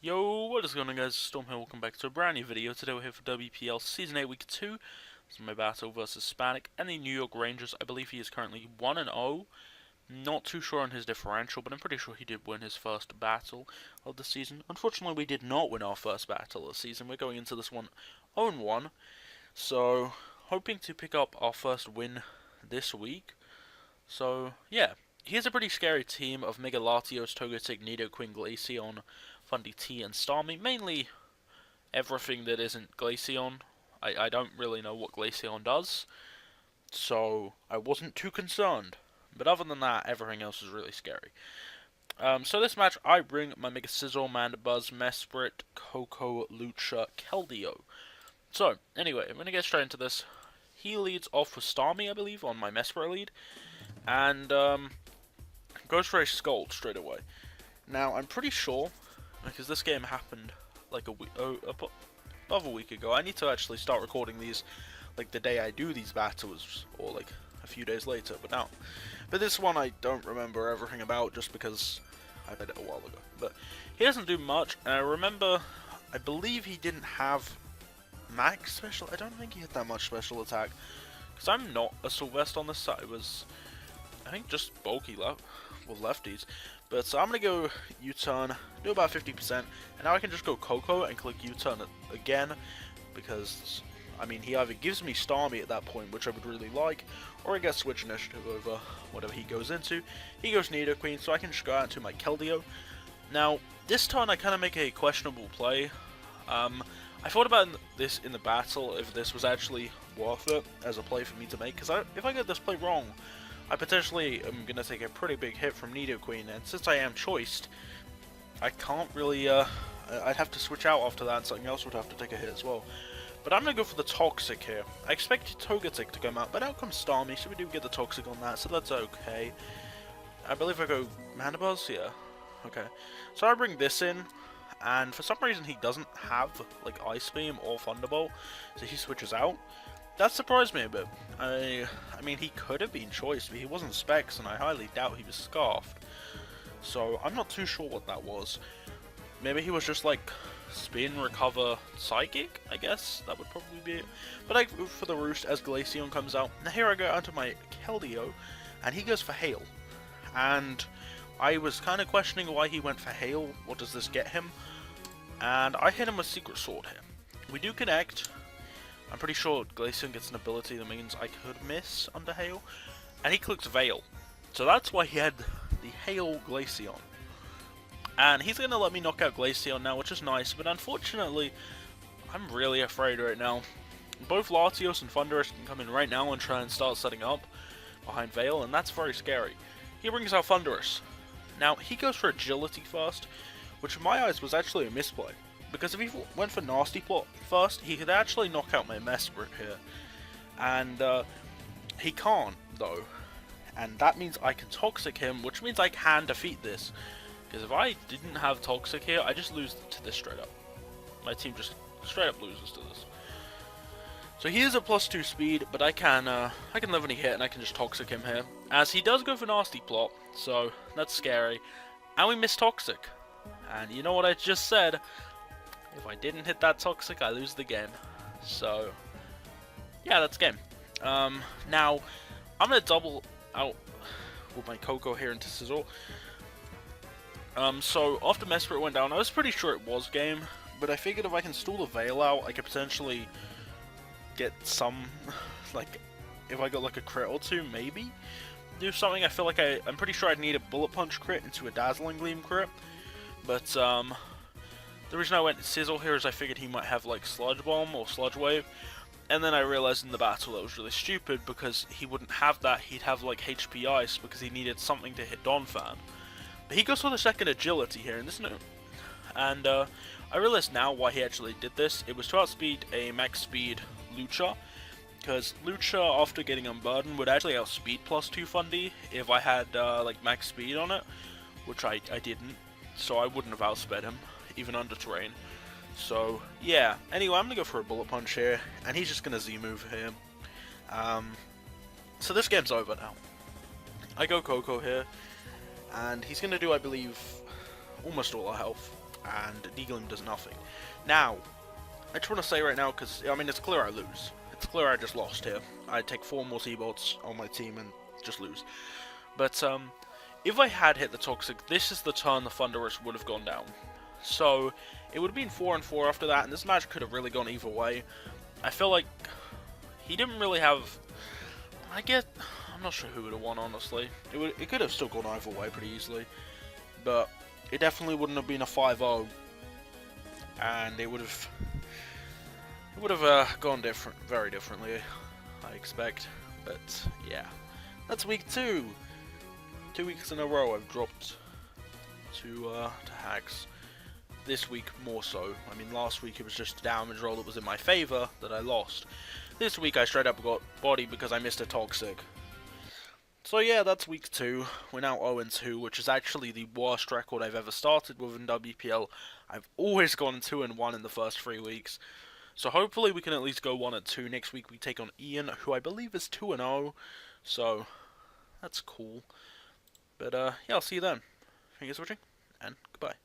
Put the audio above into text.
Yo, what is going on, guys? Storm here, welcome back to a brand new video. Today we're here for WPL Season 8 Week 2. This is my battle versus Hispanic and the New York Rangers. I believe he is currently 1-0. Not too sure on his differential, but I'm pretty sure he did win his first battle of the season. Unfortunately, we did not win our first battle of the season. We're going into this one 0-1. So, hoping to pick up our first win this week. So, yeah. He has a pretty scary team of Mega Latios, Togetic, Nidoqueen, Glaceon, Fundy T, and Starmie. Mainly everything that isn't Glaceon. I don't really know what Glaceon does, so I wasn't too concerned. But other than that, everything else is really scary. So this match, I bring my Mega Sizzle, Mandibuzz, Mesprit, Coco, Lucha, Keldeo. So, anyway, I'm going to get straight into this. He leads off with Starmie, I believe, on my Mesprit lead. And, goes for a Scald straight away. Now, I'm pretty sure, because this game happened like above a week ago. I need to actually start recording these like the day I do these battles, or like a few days later. But this one I don't remember everything about, just because I played it a while ago. But he doesn't do much, and I believe he didn't have max special. I don't think he had that much special attack, because I'm not a Sylvester on this side. It was, I think, just bulky with lefties. But so I'm going to go U-turn, do about 50%, and now I can just go Coco and click U-turn again, because, I mean, he either gives me Starmie at that point, which I would really like, or I get Switch Initiative over whatever he goes into. He goes Nidoqueen, so I can just go out to my Keldeo. Now, this turn I kind of make a questionable play. I thought about this in the battle, if this was actually worth it as a play for me to make, because if I get this play wrong, I potentially am going to take a pretty big hit from Nidoqueen, and since I am choiced, I can't really, I'd have to switch out after that, and something else would have to take a hit as well. But I'm going to go for the Toxic here. I expected Togetic to come out, but out comes Starmie, so we do get the Toxic on that, so that's okay. I believe I go Mandibuzz, yeah. Okay. So I bring this in, and for some reason he doesn't have, like, Ice Beam or Thunderbolt, so he switches out. That surprised me a bit. I mean, he could have been choiced, but he wasn't Specs, and I highly doubt he was Scarfed. So, I'm not too sure what that was. Maybe he was just like, Spin, Recover, Psychic, I guess? That would probably be it. But I go for the Roost as Glaceon comes out. Now here I go onto my Keldeo, and he goes for Hail. And I was kind of questioning why he went for Hail. What does this get him? And I hit him with Secret Sword here. We do connect. I'm pretty sure Glaceon gets an ability that means I could miss under Hail. And he clicks Veil. So that's why he had the Hail Glaceon. And he's going to let me knock out Glaceon now, which is nice. But unfortunately, I'm really afraid right now. Both Latios and Thunderous can come in right now and try and start setting up behind Veil. And that's very scary. He brings out Thunderous. Now, he goes for Agility first, which in my eyes was actually a misplay. Because if he went for Nasty Plot first, he could actually knock out my Mesprit here. And he can't, though. And that means I can Toxic him, which means I can defeat this. Because if I didn't have Toxic here, I just lose to this straight up. My team just straight up loses to this. So he is a +2 speed, but I can live any hit and I can just Toxic him here. As he does go for Nasty Plot, so that's scary. And we miss Toxic. And you know what I just said? If I didn't hit that Toxic, I lose the game. So, yeah, that's game. Now, I'm going to double out with my Coco here into Sizzle. So, after Mesprit went down, I was pretty sure it was game. But I figured if I can stall the Veil out, I could potentially get some, like, if I got like a crit or two, maybe do something. I feel like I'm pretty sure I'd need a Bullet Punch crit into a Dazzling Gleam crit. But, the reason I went Sizzle here is I figured he might have like Sludge Bomb or Sludge Wave, and then I realized in the battle that was really stupid because he wouldn't have that, he'd have like HP Ice because he needed something to hit Donphan. But he goes for the second Agility here, and I realized now why he actually did this. It was to outspeed a max speed Lucha, because Lucha after getting Unburdened would actually outspeed +2 Fundy if I had like max speed on it, which I didn't, so I wouldn't have outsped him even under terrain. So yeah, anyway, I'm gonna go for a Bullet Punch here, and he's just gonna Z-move here. So this game's over now. I go Coco here, and he's gonna do, I believe, almost all our health. and dealing does nothing. Now, I just want to say right now, because, I mean, it's clear I lose. It's clear I just lost here. I'd take 4 more Seabots on my team and just lose. But, if I had hit the Toxic, this is the turn the Thunderous would have gone down. So, it would have been 4-4 after that, and this match could have really gone either way. I feel like he didn't really have... I'm not sure who would have won, honestly. It could have still gone either way pretty easily. But it definitely wouldn't have been a 5-0. And it would have gone very differently, I expect. But yeah, that's week 2. 2 weeks in a row I've dropped to hacks. This week more so. I mean, last week it was just a damage roll that was in my favour that I lost. This week I straight up got body because I missed a Toxic. So yeah, that's week 2. We're now 0-2, which is actually the worst record I've ever started with in WPL. I've always gone 2-1 in the first 3 weeks. So hopefully we can at least go 1-2. Next week we take on Ian, who I believe is 2-0. So that's cool. But yeah, I'll see you then. Thank you for watching, and goodbye.